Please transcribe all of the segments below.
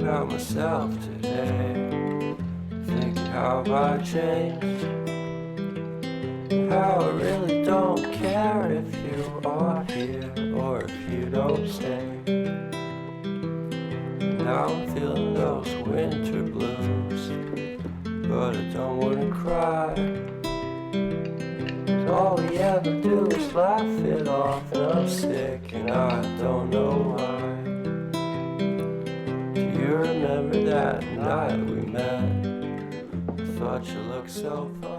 about myself today, thinking how I changed, how I really don't care if you are here or if you don't stay. Now I'm feeling those winter blues, but I don't wanna cry. All we ever do is laugh it off, and I'm sick and I don't know why. Do you remember that night we met? I thought you looked so fine.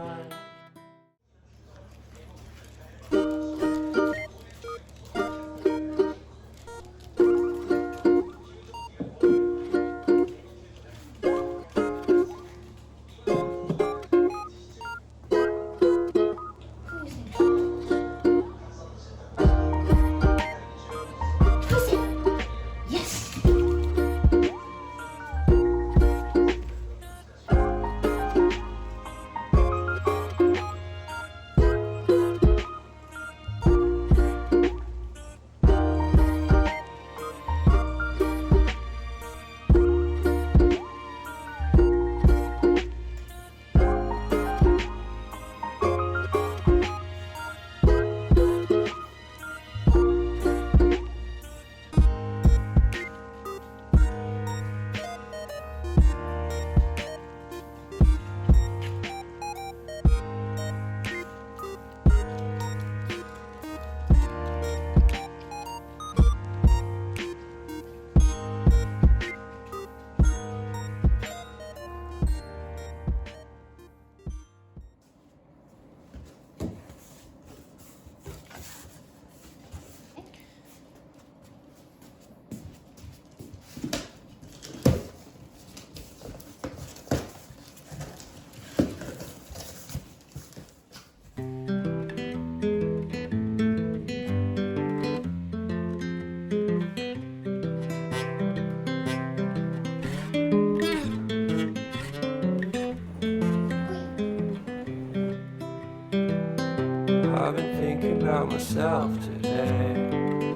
I've been thinking about myself today,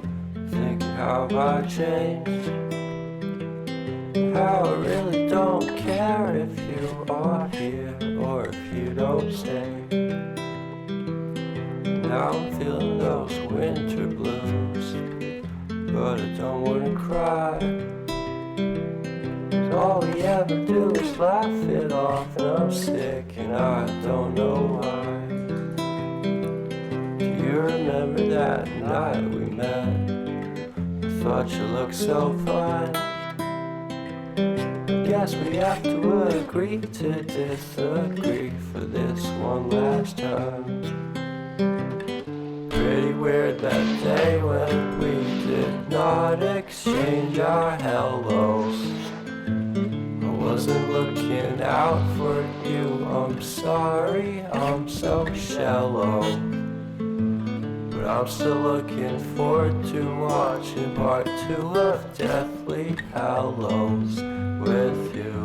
thinking how I changed, how I really don't care if you are here or if you don't stay. Now I'm feeling those winter blues, but I don't wanna cry. All we ever do is laugh it off, and I'm sick and I don't know why. You remember that night we met? I thought you looked so fine. Guess we have to agree to disagree for this one last time. Pretty weird that day when we did not exchange our hellos. I wasn't looking out for you, I'm sorry, I'm so shallow. But I'm still looking forward to watching part 2 of Deathly Hallows with you.